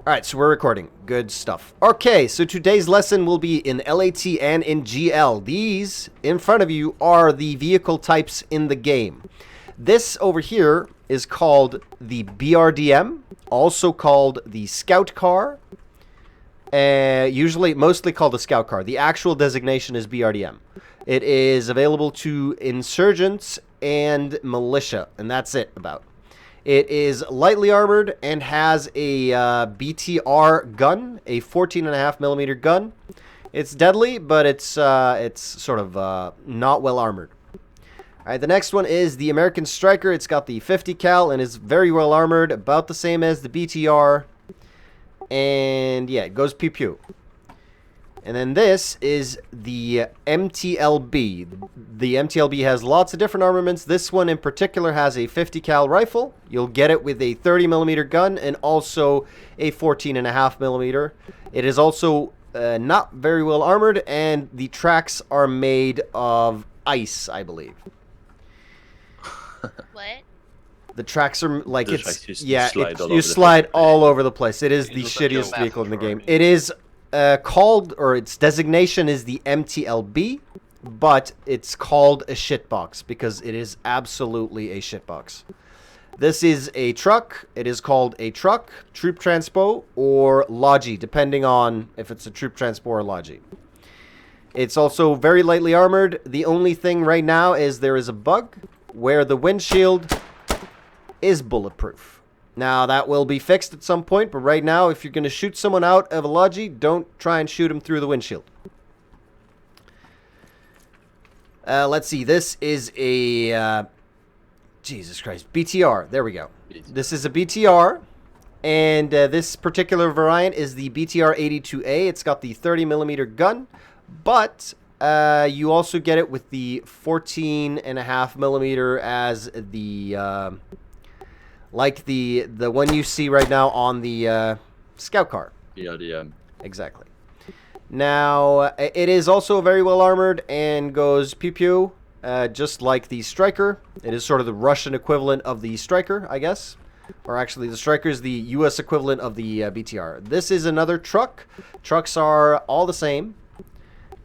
All right, so we're recording. Good stuff. Okay, so today's lesson will be in LAT and in GL. These in front of you are the vehicle types in the game. This over here is called the BRDM, also called the Scout Car. Mostly called the Scout Car. The actual designation is BRDM. It is available to insurgents and militia, and that's it about. It is lightly armored and has a BTR gun, a 14.5 millimeter gun. It's deadly, but it's sort of not well armored. All right, the next one is the American Striker. It's got the 50 cal and is very well armored, about the same as the BTR. And yeah, it goes pew pew. And then this is the MTLB. The MTLB has lots of different armaments. This one in particular has a 50 cal rifle. You'll get it with a 30 millimeter gun and also a 14.5 millimeter. It is also not very well armored, and the tracks are made of ice, I believe. What? The tracks are like The it's tracks you slide all over the place. It is the shittiest vehicle in the game. It is called, or its designation is the MTLB, but it's called a shitbox because it is absolutely a shitbox. This is a truck. It is called a truck, troop transpo, or logi, depending on if it's a troop transpo or logi. It's also very lightly armored. The only thing right now is there is a bug where the windshield is bulletproof. Now, that will be fixed at some point, but right now, if you're going to shoot someone out of a logi, don't try and shoot him through the windshield. Let's see. This is a... Jesus Christ. BTR. There we go. This is a BTR, and this particular variant is the BTR 82A. It's got the 30 millimeter gun, but you also get it with the 14.5 millimeter as the... like the one you see right now on the Scout Car. BRDM. Exactly. Now, it is also very well armored and goes pew-pew, just like the Striker. It is sort of the Russian equivalent of the Striker, I guess. Or actually, the Striker is the U.S. equivalent of the BTR. This is another truck. Trucks are all the same.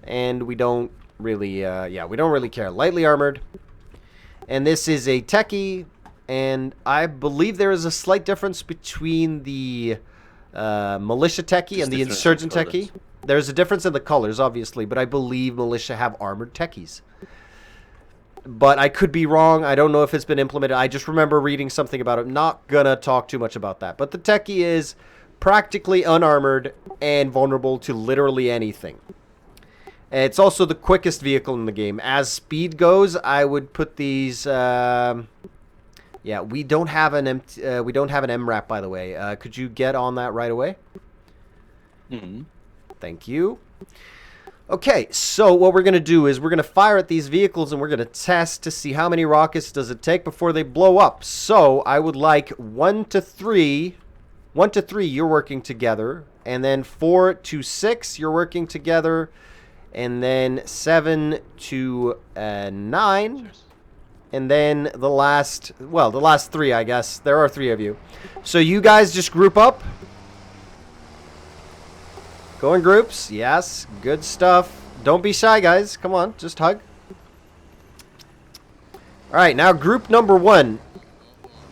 And we don't really, we don't really care. Lightly armored. And this is a techie. And I believe there is a slight difference between the militia techie and the insurgent techie. There's a difference in the colors, obviously, but I believe militia have armored techies. But I could be wrong. I don't know if it's been implemented. I just remember reading something about it. Not gonna talk too much about that. But the techie is practically unarmored and vulnerable to literally anything. It's also the quickest vehicle in the game. As speed goes, I would put these... Yeah, we don't have an MRAP, by the way. Could you get on that right away? Mm-hmm. Thank you. Okay, so what we're going to do is we're going to fire at these vehicles and we're going to test to see how many rockets does it take before they blow up. So I would like 1 to 3. 1 to 3, you're working together. And then 4 to 6, you're working together. And then 7 to 9. And then the last 3, I guess. There are 3 of you. So you guys just group up. Go in groups. Yes, good stuff. Don't be shy, guys. Come on, just hug. All right, now group number 1.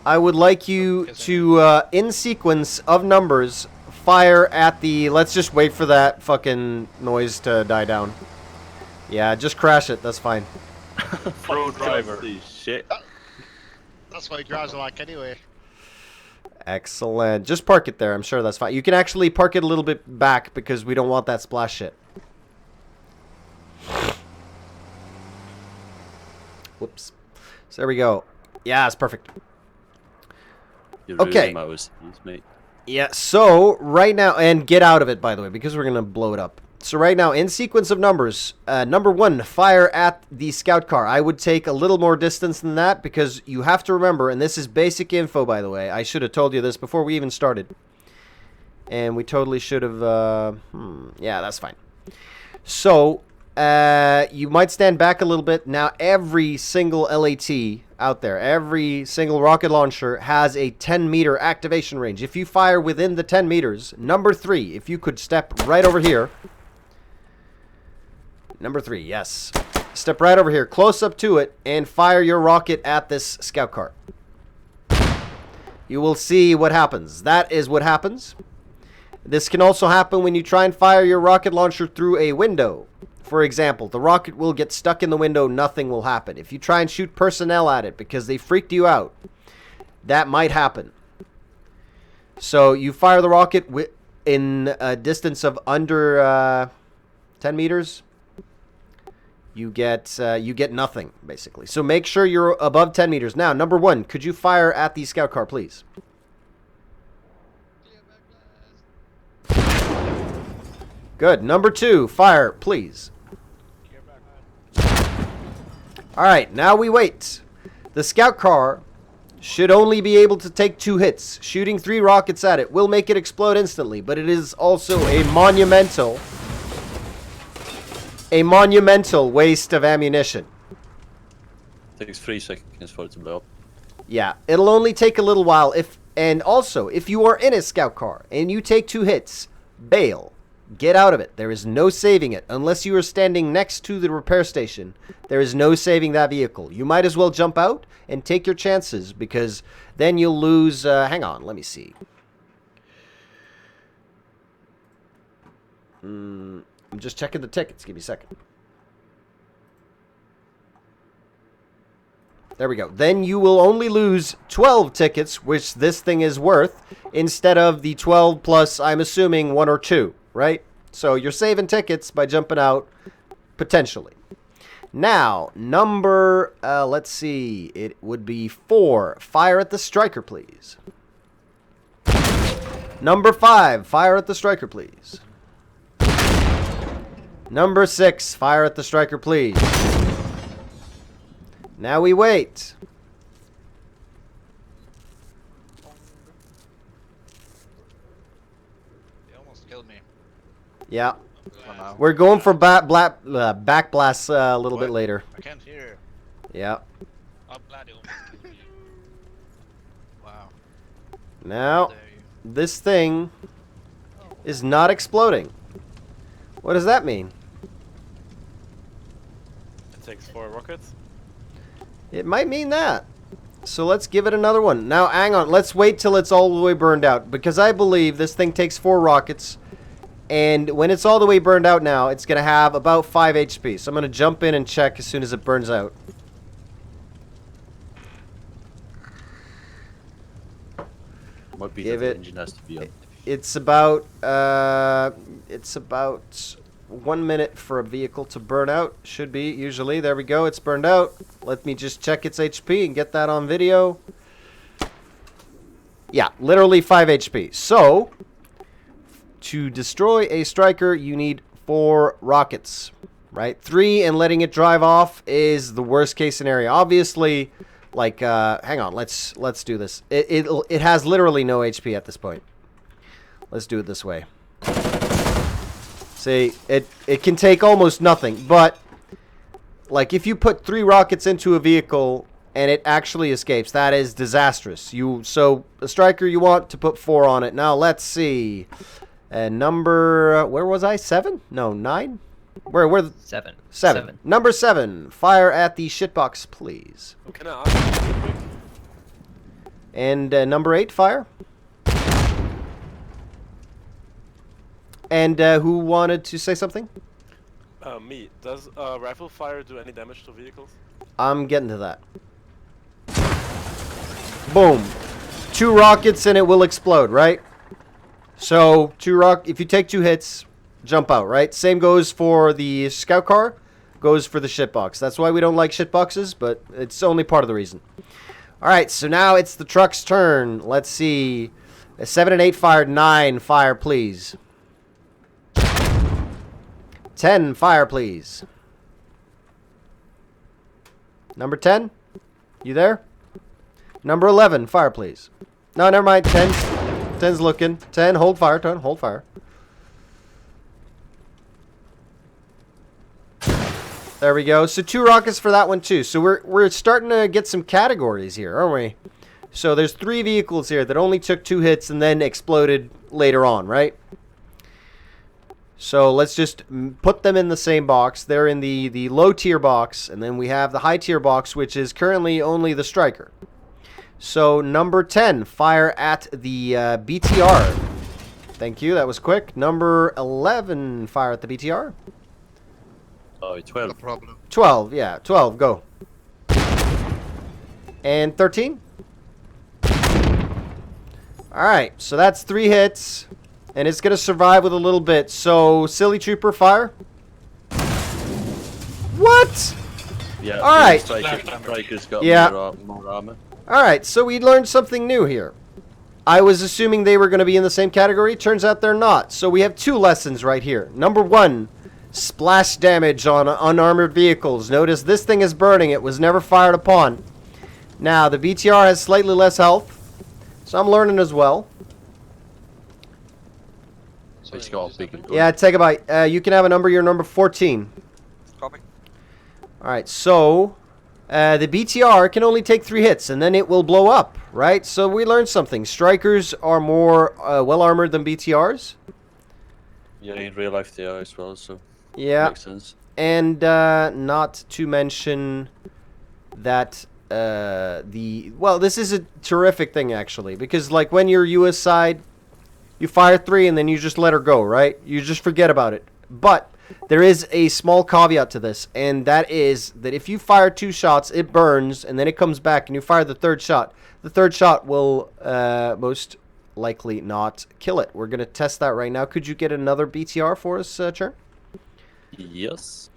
I would like you to, in sequence of numbers, fire at the... Let's just wait for that fucking noise to die down. Yeah, just crash it. That's fine. Pro driver. Holy shit. That's what drives are like anyway. Excellent. Just park it there. I'm sure that's fine. You can actually park it a little bit back because we don't want that splash shit. Whoops. So there we go. Yeah, it's perfect. Okay. Mate. Yeah, so right now, and get out of it, by the way, because we're going to blow it up. So right now, in sequence of numbers, number 1, fire at the Scout Car. I would take a little more distance than that because you have to remember, and this is basic info, by the way. I should have told you this before we even started. And we totally should have, yeah, that's fine. So you might stand back a little bit. Now, every single LAT out there, every single rocket launcher has a 10-meter activation range. If you fire within the 10 meters, number 3, if you could step right over here. Number 3, yes. Step right over here, close up to it, and fire your rocket at this scout car. You will see what happens. That is what happens. This can also happen when you try and fire your rocket launcher through a window. For example, the rocket will get stuck in the window, nothing will happen. If you try and shoot personnel at it because they freaked you out, that might happen. So you fire the rocket in a distance of under 10 meters. You get nothing, basically. So make sure you're above 10 meters. Now, number 1, could you fire at the scout car, please? Good. Number 2, fire, please. All right, now we wait. The scout car should only be able to take 2 hits. Shooting 3 rockets at it will make it explode instantly, but it is also a monumental waste of ammunition. It takes 3 seconds for it to blow up. Yeah, it'll only take a little while. And also, if you are in a scout car and you take 2 hits, bail. Get out of it. There is no saving it. Unless you are standing next to the repair station, there is no saving that vehicle. You might as well jump out and take your chances, because then you'll lose... hang on, let me see. I'm just checking the tickets. Give me a second. There we go. Then you will only lose 12 tickets, which this thing is worth, instead of the 12 plus, I'm assuming, 1 or 2. Right? So you're saving tickets by jumping out, potentially. Now, number, let's see, it would be 4. Fire at the striker, please. Number 5, fire at the striker, please. Number 6, fire at the striker, please. Now we wait. Killed me. Yeah. Wow. We're going for back blasts a little bit later. I can't hear. Yeah. I'm glad it almost killed me. Wow. Now, There you. this thing is not exploding. What does that mean? It takes 4 rockets. It might mean that. So let's give it another one. Now, hang on. Let's wait till it's all the way burned out, because I believe this thing takes 4 rockets. And when it's all the way burned out now, it's going to have about 5 HP. So I'm going to jump in and check as soon as it burns out. Might be Give that the it- engine has to be on. It's about 1 minute for a vehicle to burn out. Should be, usually. There we go. It's burned out. Let me just check its HP and get that on video. Yeah, literally 5 HP. So, to destroy a striker, you need 4 rockets, right? 3 and letting it drive off is the worst case scenario. Obviously, like, hang on, let's do this. It has literally no HP at this point. Let's do it this way. See, it can take almost nothing, but like if you put 3 rockets into a vehicle and it actually escapes, that is disastrous. So a striker, you want to put 4 on it. Now let's see. Number where was I? 7? No, 9. Where? 7. 7. Number 7. Fire at the shitbox, please. Can I ask you real quick? And number 8. Fire. And who wanted to say something? Me. Does rifle fire do any damage to vehicles? I'm getting to that. Boom. 2 rockets and it will explode, right? So, if you take 2 hits, jump out, right? Same goes for the scout car, goes for the shitbox. That's why we don't like shitboxes, but it's only part of the reason. Alright, so now it's the truck's turn. Let's see. 7 and 8 fired. 9 fire, please. 10 fire, please. Number 10? You there? Number 11, fire, please. No, never mind. 10's looking. 10, hold fire. 10, hold fire. There we go. So 2 rockets for that one too. So we're starting to get some categories here, aren't we? So there's 3 vehicles here that only took 2 hits and then exploded later on, right? So let's just put them in the same box. They're in the low tier box, and then we have the high tier box, which is currently only the striker. So number 10, fire at the BTR. Thank you, that was quick. Number 11, fire at the BTR. Oh, 12. No problem. 12, yeah, 12, go. And 13. Alright, so that's 3 hits. And it's going to survive with a little bit. So, Silly Trooper, fire. What? Yeah, All right. Striker's got Yeah. more armor. Alright, so we learned something new here. I was assuming they were going to be in the same category. Turns out they're not. So we have 2 lessons right here. Number 1, splash damage on unarmored vehicles. Notice this thing is burning. It was never fired upon. Now, the BTR has slightly less health. So I'm learning as well. It's got a big gun. Yeah, take a bite. You can have a number. You're number 14. Copy. Alright, so the BTR can only take 3 hits and then it will blow up, right? So we learned something. Strikers are more well-armored than BTRs. Yeah, in real life they are as well, so Yeah, makes sense. and not to mention that well, this is a terrific thing actually, because like when you're US side, you fire 3 and then you just let her go, right? You just forget about it. But there is a small caveat to this, and that is that if you fire 2 shots, it burns, and then it comes back, and you fire the 3rd shot. The 3rd shot will most likely not kill it. We're going to test that right now. Could you get another BTR for us, Churn? Yes.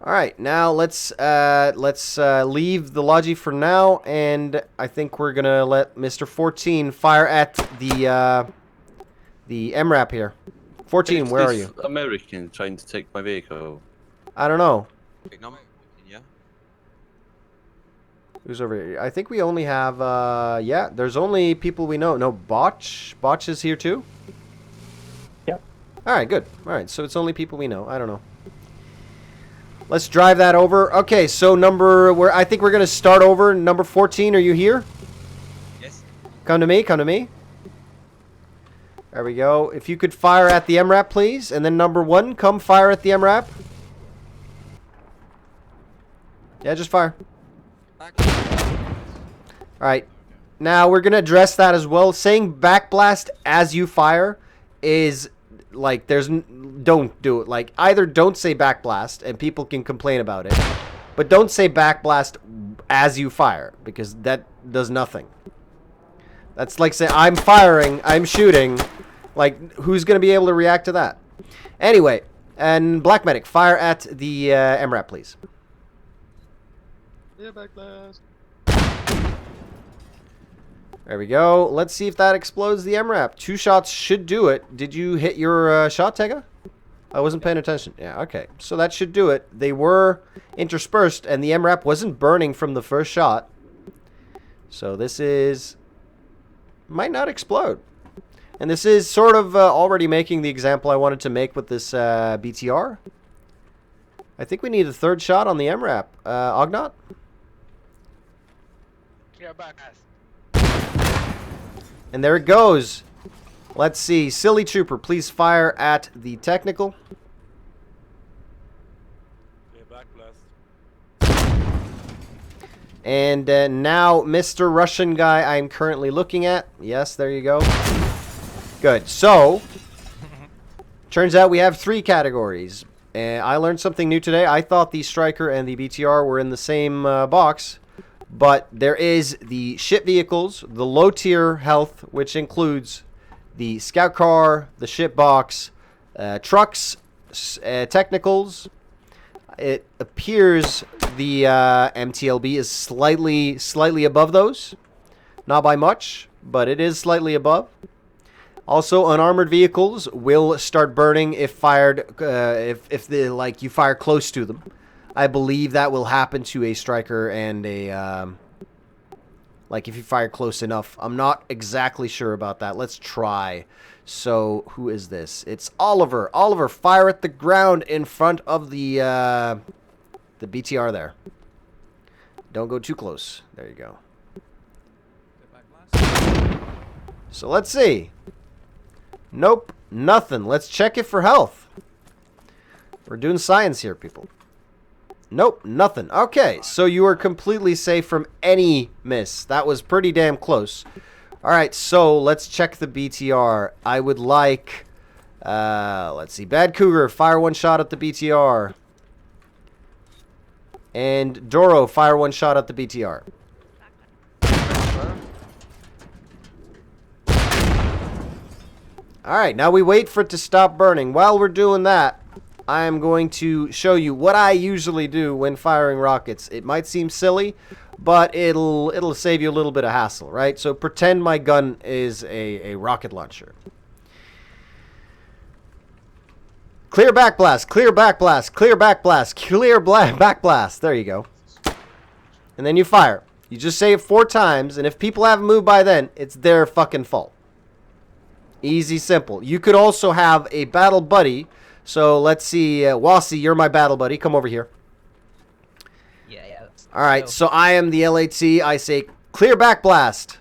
All right, now let's leave the Logi for now, and I think we're going to let Mr. 14 fire at the MRAP here. 14, Is where are this you? American trying to take my vehicle. I don't know. Yeah. Who's over here? I think we only have, yeah, there's only people we know. No, Botch? Botch is here too? Yep. Alright, good. Alright, so it's only people we know. I don't know. Let's drive that over. Okay, so I think we're going to start over. Number 14, are you here? Yes. Come to me, come to me. There we go. If you could fire at the MRAP, please. And then number 1, come fire at the MRAP. Yeah, just fire. Alright. Now, we're going to address that as well. Saying backblast as you fire is, like, don't do it. Like, either don't say backblast, and people can complain about it. But don't say backblast as you fire, because that does nothing. That's like saying, I'm firing, I'm shooting. Like, who's going to be able to react to that? Anyway, and Black Medic, fire at the MRAP, please. Yeah, backlash. There we go. Let's see if that explodes the MRAP. 2 shots should do it. Did you hit your shot, Tega? I wasn't paying attention. Yeah, okay. So that should do it. They were interspersed, and the MRAP wasn't burning from the first shot. So this is... might not explode. And this is sort of already making the example I wanted to make with this BTR. I think we need a 3rd shot on the MRAP. Ognot? Clear back, guys. And there it goes. Let's see. Silly Trooper, please fire at the technical. Yeah, back blast. And now, Mr. Russian guy I'm currently looking at. Yes, there you go. Good. So, turns out we have 3 categories. I learned something new today. I thought the Striker and the BTR were in the same box. But there is the ship vehicles, the low tier health, which includes the scout car, the ship box, trucks, technicals. It appears the MTLB is slightly above those. Not by much, but it is slightly above. Also, unarmored vehicles will start burning if fired, if you fire close to them. I believe that will happen to a Striker and a, like if you fire close enough. I'm not exactly sure about that. Let's try. So, who is this? It's Oliver. Oliver, fire at the ground in front of the the BTR there. Don't go too close. There you go. So let's see. Nope, nothing. Let's check it for health. We're doing science here, people. Nope, nothing. Okay, so you are completely safe from any miss. That was pretty damn close. All right, so let's check the BTR. I would like, let's see, Bad Cougar, fire one shot at the BTR. And Doro, fire one shot at the BTR. All right, now we wait for it to stop burning. While we're doing that, I am going to show you what I usually do when firing rockets. It might seem silly, but it'll save you a little bit of hassle, right? So pretend my gun is a rocket launcher. Clear back blast, clear back blast, clear back blast, clear back blast. There you go. And then you fire. You just say it 4 times, and if people haven't moved by then, it's their fucking fault. Easy, simple. You could also have a battle buddy. So let's see, Wasi, you're my battle buddy. Come over here. Yeah. All right, so I am the LAT. I say, clear back blast.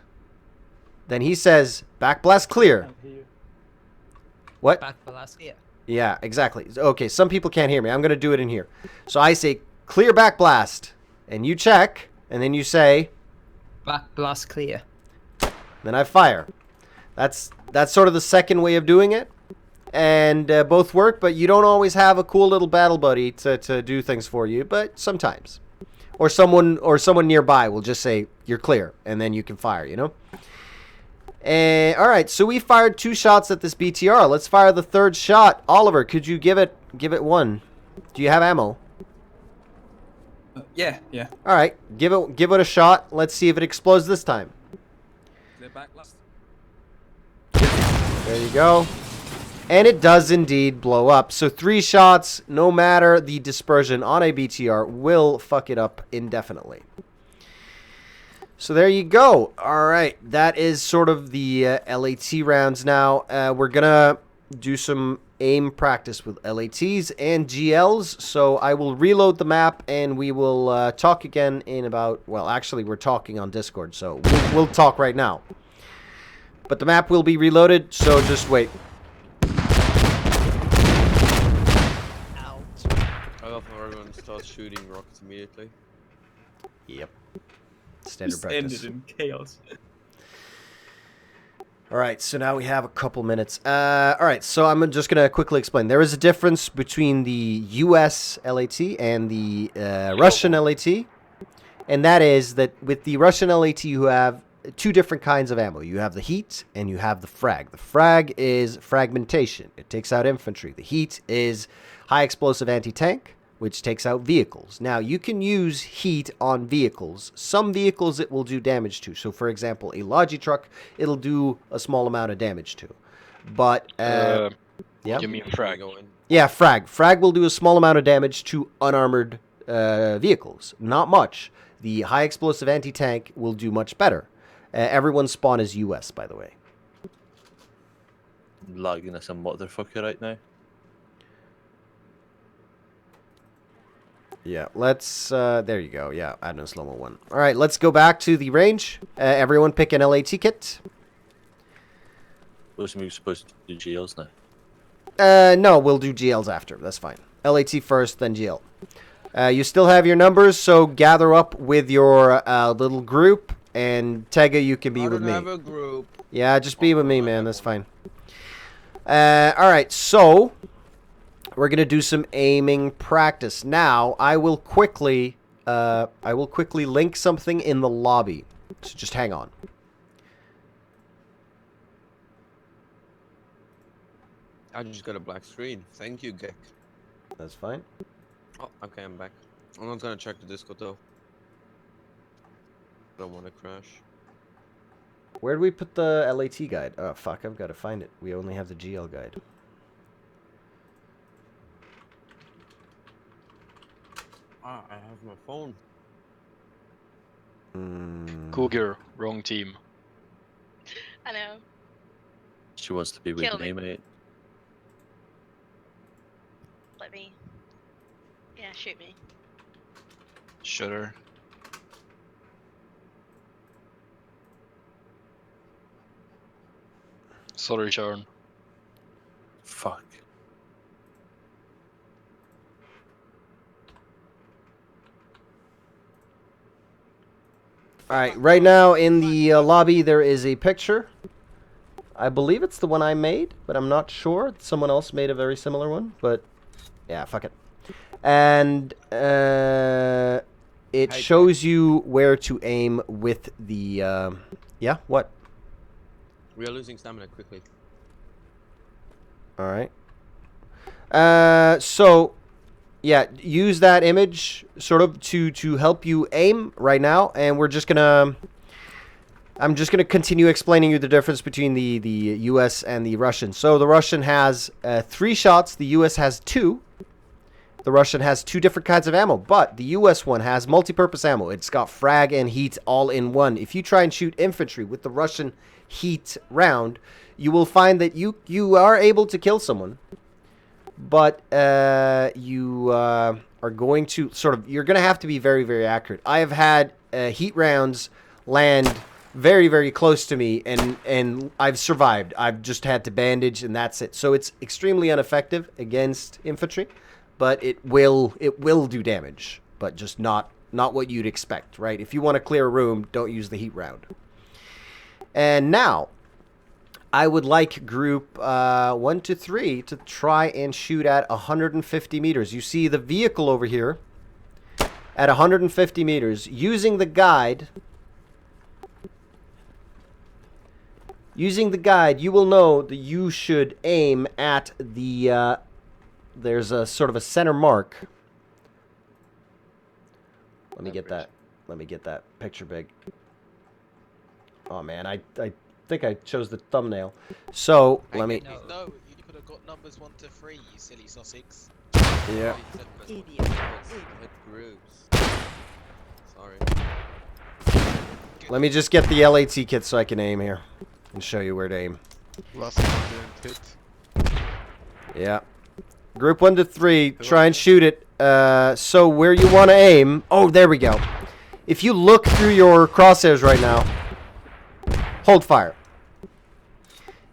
Then he says, back blast clear. What? Back blast, yeah. Yeah, exactly. Okay, some people can't hear me. I'm going to do it in here. So I say, clear back blast. And you check, and then you say, Back blast clear. then I fire. That's sort of the second way of doing it. And both work, but you don't always have a cool little battle buddy to do things for you, but sometimes. Or someone nearby will just say, you're clear, and then you can fire, you know? And, all right, so we fired 2 shots at this BTR. Let's fire the 3rd shot. Oliver, could you give it one? Do you have ammo? Yeah. All right, give it a shot. Let's see if it explodes this time. There you go. And it does indeed blow up. So 3 shots, no matter the dispersion on a BTR, will fuck it up indefinitely. So there you go. All right, that is sort of the LAT rounds now. We're going to do some aim practice with LATs and GLs. So I will reload the map and we will talk again in about, well, actually we're talking on Discord, so we'll talk right now. But the map will be reloaded, so just wait. I love how everyone starts shooting rockets immediately. Yep. Standard Just practice. ended in chaos. All right, so now we have a couple minutes. All right, so I'm just going to quickly explain. There is a difference between the US LAT and the Russian LAT. And that is that with the Russian LAT, you have 2 different kinds of ammo. You have the heat and you have the frag. The frag is fragmentation. It takes out infantry. The heat is high explosive anti-tank, which takes out vehicles. Now, you can use heat on vehicles. Some vehicles it will do damage to. So, for example, a Logi truck, it'll do a small amount of damage to. But, yeah. You mean frag? Yeah, frag. Frag will do a small amount of damage to unarmored vehicles. Not much. The high explosive anti-tank will do much better. Everyone's spawn is US, by the way. Lagging as a motherfucker right now. Yeah, let's, there you go. Yeah, add no slow-mo 1. All right, let's go back to the range. Everyone pick an LAT kit. We're supposed to do GLs now. No, we'll do GLs after. That's fine. LAT first, then GL. You still have your numbers, so gather up with your little group. And Tega, you can be with me. I don't have a group. Yeah, just be with me, man. That's fine. All right, so we're gonna do some aiming practice. Now, I will quickly link something in the lobby. So just hang on. I just got a black screen. Thank you, Gek. That's fine. Oh, okay, I'm back. I'm not gonna check the Discord though. Don't want to crash. Where do we put the LAT guide? Oh, fuck, I've got to find it. We only have the GL guide. Ah, I have my phone. Cougar, wrong team. I know. She wants to be with Kill me, me. mate. Let me. Yeah, shoot me. Shooter. Sorry, Sharon. Fuck. All right, right now in the lobby there is a picture. I believe it's the one I made, but I'm not sure. Someone else made a very similar one, but yeah, fuck it. And it shows you where to aim with the yeah, what? We are losing stamina quickly. All right. So yeah, use that image sort of to help you aim right now, and we're just gonna I'm just gonna continue explaining you the difference between the U.S. and the Russian. So the Russian has 3 shots, the U.S. has 2. The Russian has 2 different kinds of ammo, but the U.S. one has multi-purpose ammo. It's got frag and heat all in one. If you try and shoot infantry with the Russian heat round, you will find that you are able to kill someone, but you are going to you're going to have to be very, very accurate. I have had heat rounds land very, very close to me, and I've survived. I've just had to bandage, and that's it. So it's extremely ineffective against infantry, but it will do damage, but just not what you'd expect, right? If you want to clear a room, don't use the heat round. And now I would like group 1 to 3 to try and shoot at 150 meters. You see the vehicle over here at 150 meters. Using the guide, you will know that you should aim at the, there's a sort of a center mark. Let me get that picture big. Oh man, I think I chose the thumbnail. So let me. No, you could have got numbers 1 to 3, you silly Sussex. Yeah. Idiot. Groups. Sorry. Let me just get the LAT kit so I can aim here and show you where to aim. Last one didn't hit. Yeah. Group 1 to 3, try and shoot it. So where you want to aim. Oh, there we go. If you look through your crosshairs right now, hold fire.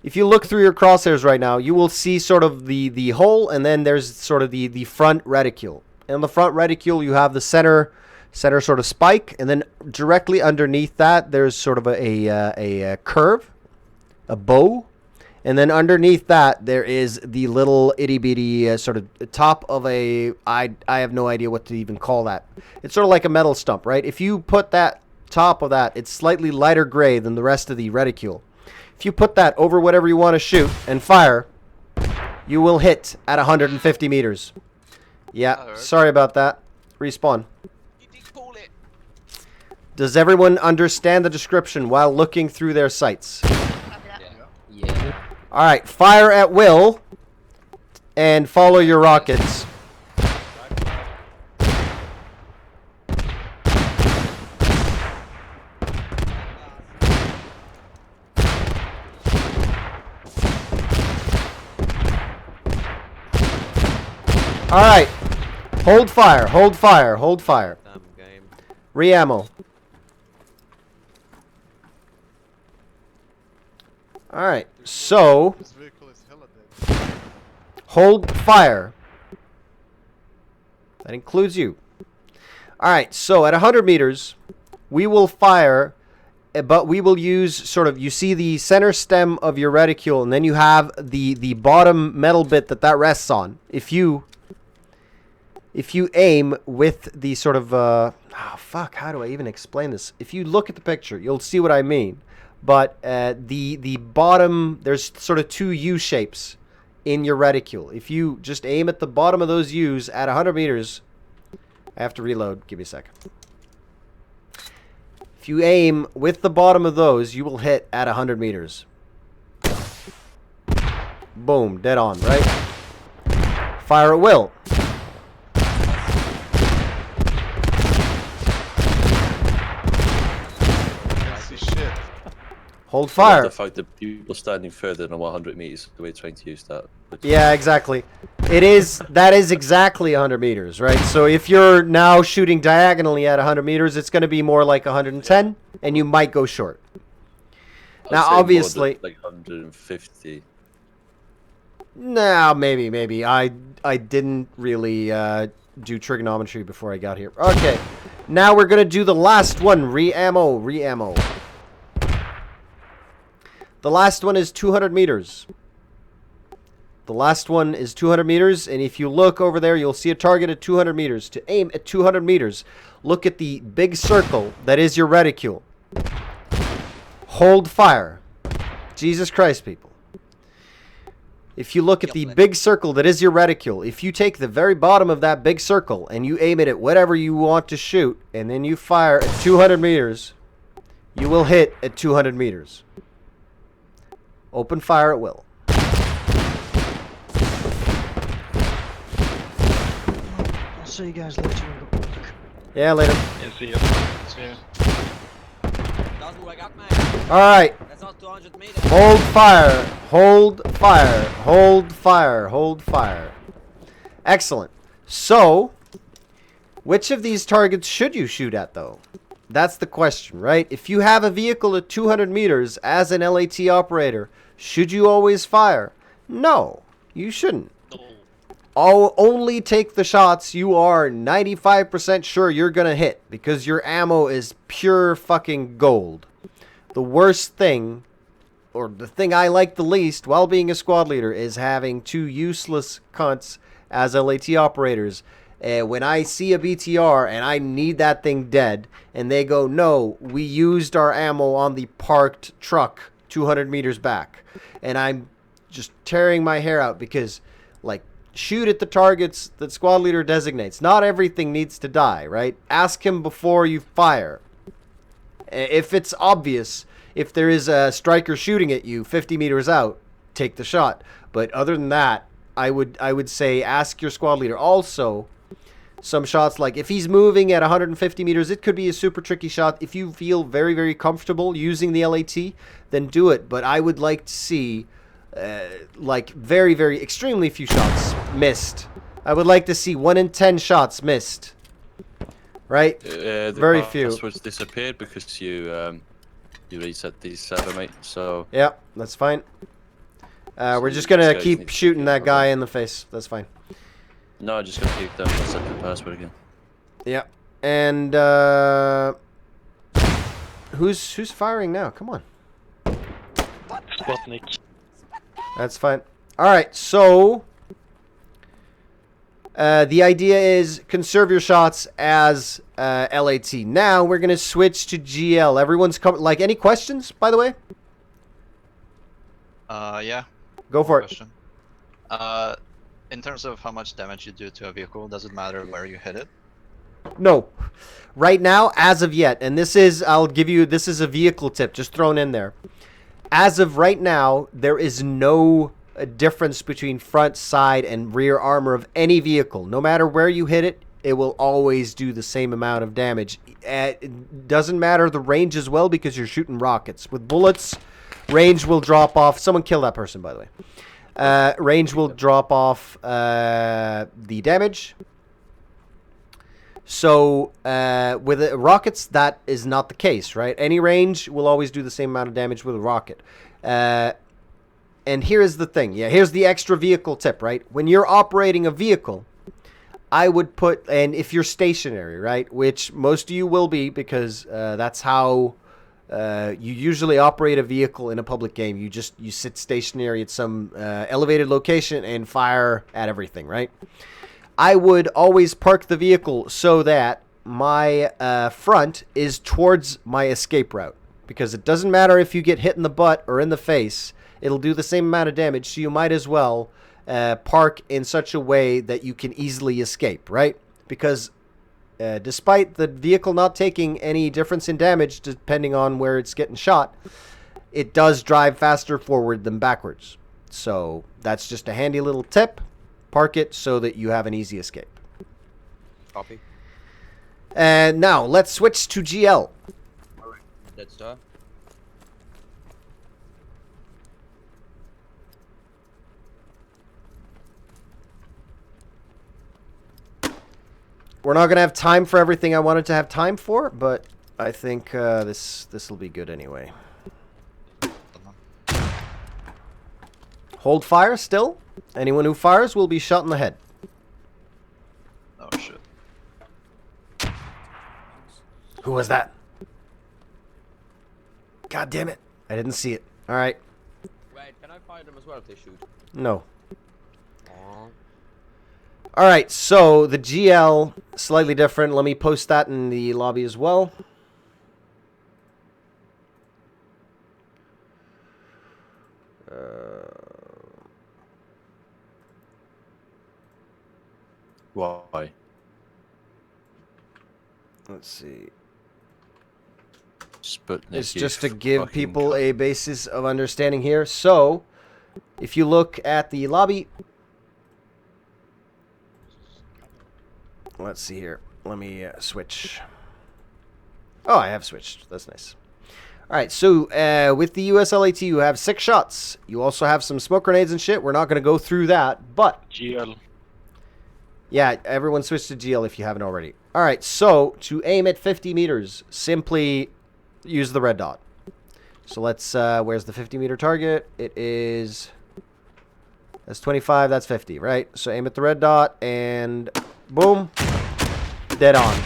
If you look through your crosshairs right now, you will see sort of the hole, and then there's sort of the front reticule. In the front reticule, you have the center sort of spike, and then directly underneath that, there's sort of a curve, a bow, and then underneath that, there is the little itty-bitty sort of top of a, I have no idea what to even call that. It's sort of like a metal stump, right? If you put that top of that, it's slightly lighter gray than the rest of the reticule. If you put that over whatever you want to shoot and fire, you will hit at 150 meters. Yeah, sorry about that. Respawn. You did call it. Does everyone understand the description while looking through their sights? Copy that. Yeah. All right, fire at will and follow your rockets. All right, hold fire, hold fire, hold fire. Damn game. Re-ammo. All right, so This vehicle is hella dead. hold fire. That includes you. All right, so at 100 meters, we will fire, but we will use sort of, you see the center stem of your reticule, and then you have the bottom metal bit that rests on. If you aim with the sort of, oh fuck, how do I even explain this? If you look at the picture, you'll see what I mean. But the bottom, there's sort of 2 U shapes in your reticule. If you just aim at the bottom of those U's at 100 meters, I have to reload. Give me a second. If you aim with the bottom of those, you will hit at 100 meters. Boom, dead on, right? Fire at will. Can't see shit. Hold I love fire. the fact that people standing further than 100 meters away trying to use that. Which- Yeah, exactly. That is exactly 100 meters, right? So if you're now shooting diagonally at 100 meters, it's going to be more like 110, and you might go short. I'd Now, say more than, obviously, like 150. nah, maybe. I didn't really do trigonometry before I got here. Okay, now we're going to do the last one, re-ammo. The last one is 200 meters. The last one is 200 meters, and if you look over there, you'll see a target at 200 meters. To aim at 200 meters, look at the big circle that is your reticule. Hold fire. Jesus Christ, people. If you look at the big circle that is your reticule, if you take the very bottom of that big circle and you aim it at whatever you want to shoot, and then you fire at 200 meters, you will hit at 200 meters. Open fire at will. I'll see you guys later. I've got work. Yeah, later. Yeah, see ya. See ya. That's who I got, man. Alright. That's not 200 meters. Hold fire. Hold fire. Hold fire. Hold fire. Excellent. So, which of these targets should you shoot at, though? That's the question, right? If you have a vehicle at 200 meters as an LAT operator, should you always fire? No, you shouldn't. Only take the shots you are 95% sure you're going to hit, because your ammo is pure fucking gold. The worst thing, or the thing I like the least while being a squad leader, is having two useless cunts as LAT operators. When I see a BTR and I need that thing dead, and they go, no, we used our ammo on the parked truck 200 meters back. And I'm just tearing my hair out because, like, shoot at the targets that squad leader designates. Not everything needs to die, right? Ask him before you fire. If it's obvious, if there is a striker shooting at you 50 meters out, take the shot. But other than that, I would say ask your squad leader. Also, some shots, like if he's moving at 150 meters, it could be a super tricky shot. If you feel very, very comfortable using the LAT, then do it. But I would like to see like very, very extremely few shots missed. I would like to see 1 in 10 shots missed. Right? Very few. Passwords disappeared because you reset these server, mate. So yeah, that's fine. We're So just gonna guys keep need to shooting keep that it guy going. in the face. That's fine. no, I just gotta keep them and set the password again. Yeah. And who's firing now? Come on. Sputnik. That's fine. All right. So the idea is conserve your shots as LAT. Now we're gonna switch to GL. Everyone's coming. Like, any questions, by the way? Yeah. Go for it. Question. In terms of how much damage you do to a vehicle, does it matter where you hit it? No. Right now, as of yet, and this is, I'll give you, this is a vehicle tip just thrown in there. As of right now, there is no difference between front, side, and rear armor of any vehicle. No matter where you hit it, it will always do the same amount of damage. It doesn't matter the range as well, because you're shooting rockets. With bullets, range will drop off. Someone kill that person, by the way. Range will drop off the damage. So with rockets, that is not the case, right? Any range will always do the same amount of damage with a rocket. And here is the thing. Yeah, here's the extra vehicle tip, right? When you're operating a vehicle, I would put, and if you're stationary, right, which most of you will be, because that's how you usually operate a vehicle in a public game. You sit stationary at some elevated location and fire at everything, right? I would always park the vehicle so that my front is towards my escape route, because it doesn't matter if you get hit in the butt or in the face, it'll do the same amount of damage, so you might as well park in such a way that you can easily escape, right? Because despite the vehicle not taking any difference in damage depending on where it's getting shot, it does drive faster forward than backwards. So that's just a handy little tip. Park it so that you have an easy escape. Copy. And now let's switch to GL. Let's start. We're not going to have time for everything I wanted to have time for, but I think this will be good anyway. Hold fire still. Anyone who fires will be shot in the head. Oh shit. Who was that? God damn it. I didn't see it. All right. Wait, can I fire them as well if they shoot? No. Aww. All right, so the GL, slightly different. Let me post that in the lobby as well. Why? Let's see. Sputnik, It's you just to give fucking people cunt. a basis of understanding here. So, if you look at the lobby, let's see here. Let me switch. Oh, I have switched. That's nice. All right, so with the USLAT, you have 6 shots. You also have some smoke grenades and shit. We're not going to go through that, but GL. yeah, everyone switch to GL if you haven't already. All right, so to aim at 50 meters, simply use the red dot. So let's, where's the 50-meter target? It is, that's 25, that's 50, right? So aim at the red dot, and boom, dead on.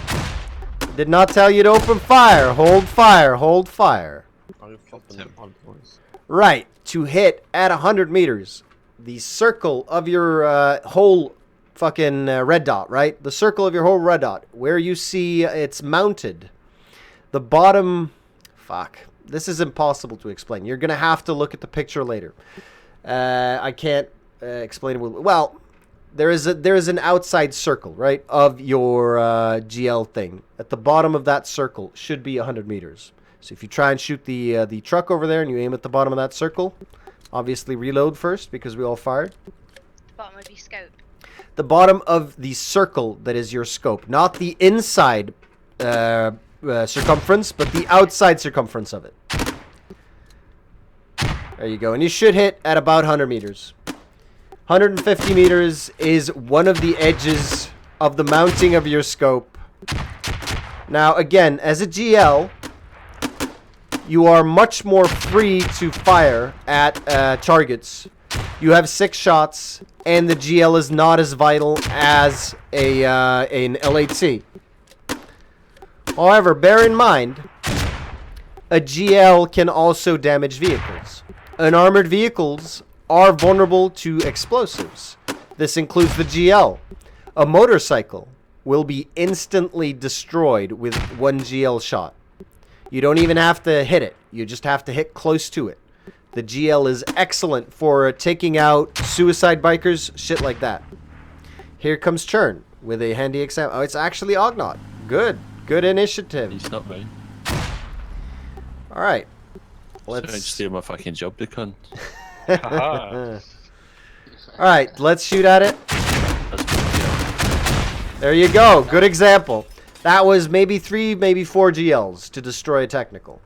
Did not tell you to open fire. Hold fire, hold fire. Are you fucking hard boys? Right, to hit at 100 meters, the circle of your whole fucking red dot, right? The circle of your whole red dot, where you see it's mounted. The bottom, fuck, this is impossible to explain. You're gonna have to look at the picture later. I can't explain it. Well, there is an outside circle, right, of your GL thing. At the bottom of that circle should be 100 meters. So if you try and shoot the truck over there and you aim at the bottom of that circle, obviously reload first because we all fired. Bottom of your scope. The bottom of the circle that is your scope, not the inside circumference, but the outside circumference of it. There you go. And you should hit at about 100 meters. 150 meters is one of the edges of the mounting of your scope. Now, again, as a GL, you are much more free to fire at targets. You have 6 shots, and the GL is not as vital as an LAT. However, bear in mind, a GL can also damage vehicles. Unarmored vehicles are vulnerable to explosives. This includes the GL. A motorcycle will be instantly destroyed with 1 GL shot. You don't even have to hit it. You just have to hit close to it. The GL is excellent for taking out suicide bikers, shit like that. Here comes Churn with a handy example. Oh, it's actually Ognot. Good. Good initiative. He's not me. All right. Let's Let's steal my fucking job, the cunt. Haha. All right, let's shoot at it. That's good, There you go. Good example. That was maybe 3, maybe 4 GLs to destroy a technical.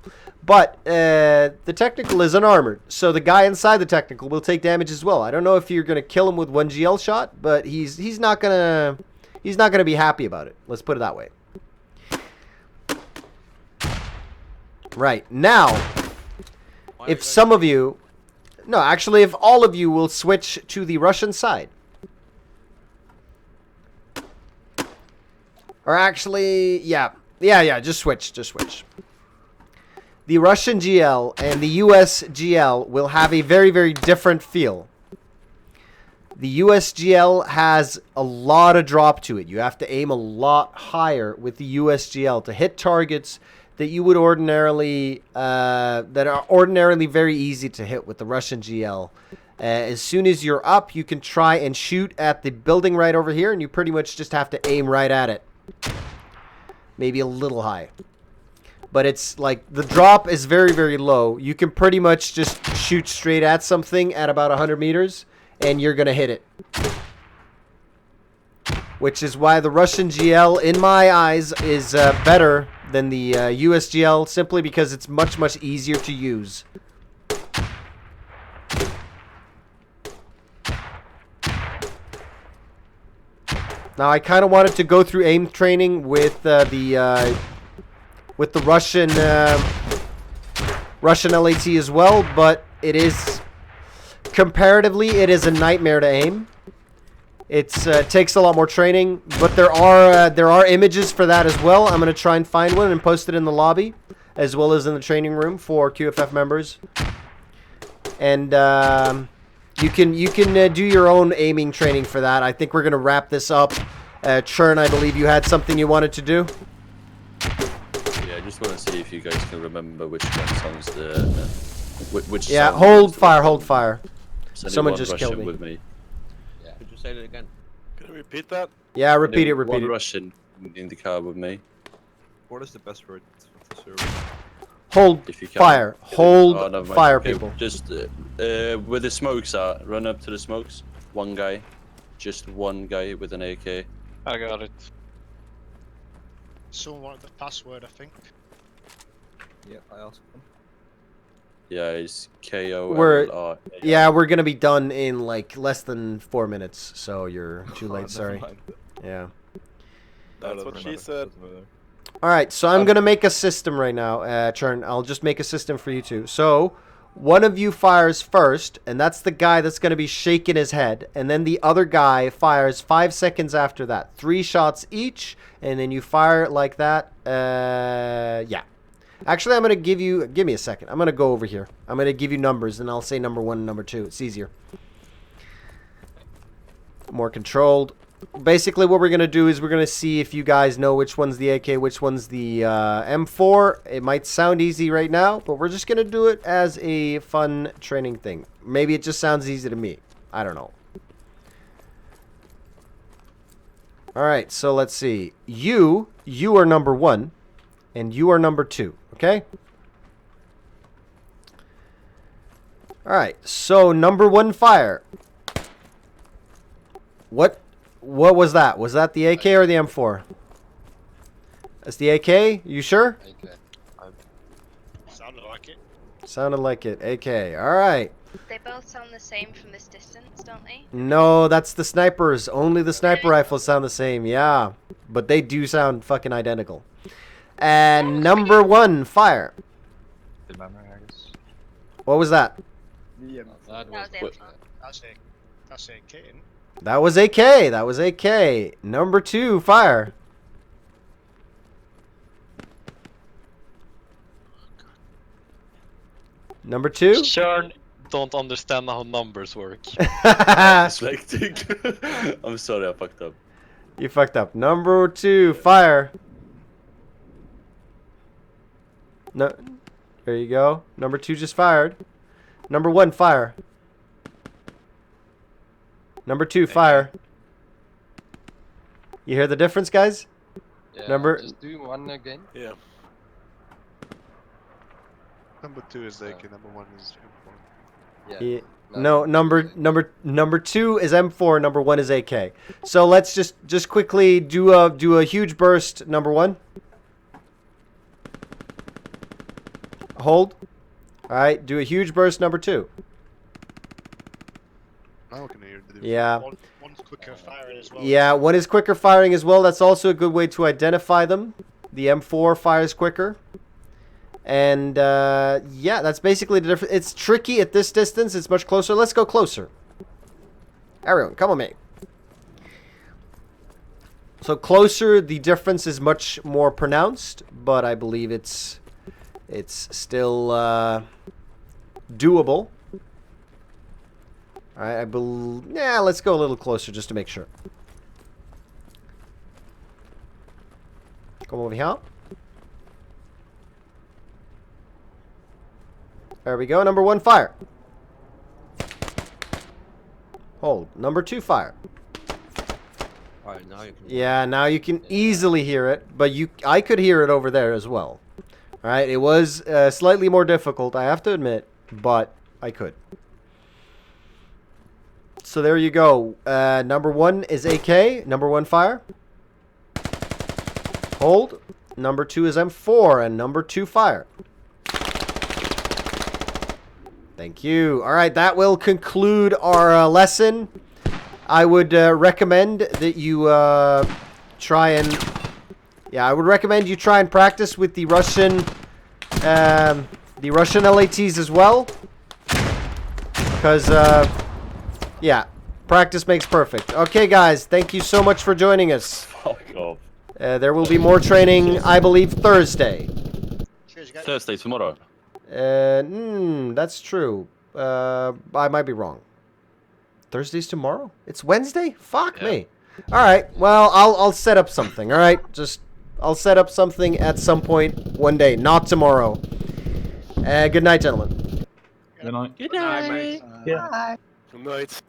But the technical is unarmored, so the guy inside the technical will take damage as well. I don't know if you're gonna kill him with 1 GL shot, but he's not gonna be happy about it. Let's put it that way. Right now, if some of you, no, actually, if all of you will switch to the Russian side. Or actually, yeah, just switch. The Russian GL and the US GL will have a very, very different feel. The US GL has a lot of drop to it. You have to aim a lot higher with the US GL to hit targets that you would ordinarily, that are ordinarily very easy to hit with the Russian GL. As soon as you're up, you can try and shoot at the building right over here, and you pretty much just have to aim right at it. Maybe a little high. But it's like, the drop is very, very low. You can pretty much just shoot straight at something at about 100 meters, and you're going to hit it. Which is why the Russian GL, in my eyes, is better than the US GL, simply because it's much, much easier to use. Now I kind of wanted to go through aim training with the Russian LAT as well, but it is comparatively it is a nightmare to aim. It takes a lot more training, but there are images for that as well. I'm gonna try and find one and post it in the lobby, as well as in the training room for QFF members. And you can do your own aiming training for that. I think we're gonna wrap this up. Churn, I believe you had something you wanted to do. Yeah, I just want to see if you guys can remember which one sounds the which. Yeah, sound hold is the fire, one. hold fire. Is Someone anyone just Russian killed me. with me. Could you say that again? Can you repeat that? Yeah, repeat it, Anyone- repeat one it. Russian in the car with me. What is the best word for the server? Hold If you can. fire, Oh, hold never mind. fire, Okay, people. Just where the smokes are, run up to the smokes. One guy, just one guy with an AK. I got it. Someone wanted the password, I think. Yeah, I asked them. Yeah, it's KO. We're- Yeah, we're gonna be done in like less than 4 minutes, so you're too Oh, late. never Sorry. mind. Yeah. That's what she said. All right, so I'm gonna make a system right now, Churn. I'll just make a system for you two. So one of you fires first, and that's the guy that's gonna be shaking his head, and then the other guy fires 5 seconds after that. 3 shots each, and then you fire it like that. Yeah. Actually, I'm gonna give me a second. I'm gonna go over here. I'm gonna give you numbers, and I'll say number 1 and number 2. It's easier. More controlled. Basically, what we're going to do is we're going to see if you guys know which one's the AK, which one's the M4. It might sound easy right now, but we're just going to do it as a fun training thing. Maybe it just sounds easy to me. I don't know. Alright, so let's see. You are number 1, and you are number 2, okay? Alright, so number 1 fire. What was that? Was that the AK or the M4? That's the AK? You sure? Sounded like it. Sounded like it. AK. Alright. They both sound the same from this distance, don't they? No, that's the snipers. Only the sniper rifles sound the same. Yeah. But they do sound fucking identical. And number 1, fire. What was that? Yeah, That was What- it. That's AK, isn't it? That was AK. That was AK. Number 2, fire. Number 2. Churn don't understand how numbers work. Dyslexic. I'm sorry, I fucked up. You fucked up. Number 2, fire. No, there you go. Number 2 just fired. Number 1, fire. Number 2, fire. You hear the difference, guys? Number. Just do one again. Yeah. Number 2 is AK, number 1 is M4. Yeah. No, number 2 is M4, number 1 is AK. So let's just quickly do a huge burst. Number 1. Hold. All right, do a huge burst. Number 2. Now I can hear the difference. Yeah. One's quicker firing as well. Yeah, one is quicker firing as well. That's also a good way to identify them. The M4 fires quicker. And, yeah, that's basically the difference. It's tricky at this distance. It's much closer. Let's go closer. Everyone, come on, mate. So closer, the difference is much more pronounced. But I believe it's still, doable. Alright, yeah, let's go a little closer just to make sure. Come over here. There we go. Number 1, fire. Hold. Number 2, fire. Alright, now you can. Yeah, now you can easily hear it, but I could hear it over there as well. Alright, it was slightly more difficult, I have to admit, but I could. So there you go. Number 1 is AK. Number 1, fire. Hold. Number 2 is M4, and number 2, fire. Thank you. All right, that will conclude our lesson. I would recommend that you try and... Yeah, I would recommend you try and practice with the Russian LATs as well. Because, yeah, practice makes perfect. Okay, guys, thank you so much for joining us. Fuck off. There will be more training, I believe, Thursday. Cheers, guys. Thursday, tomorrow. That's true. I might be wrong. Thursday's tomorrow? It's Wednesday? Fuck me. All right. Well, I'll set up something. All right. I'll set up something at some point one day, not tomorrow. Good night, gentlemen. Good night. Good night.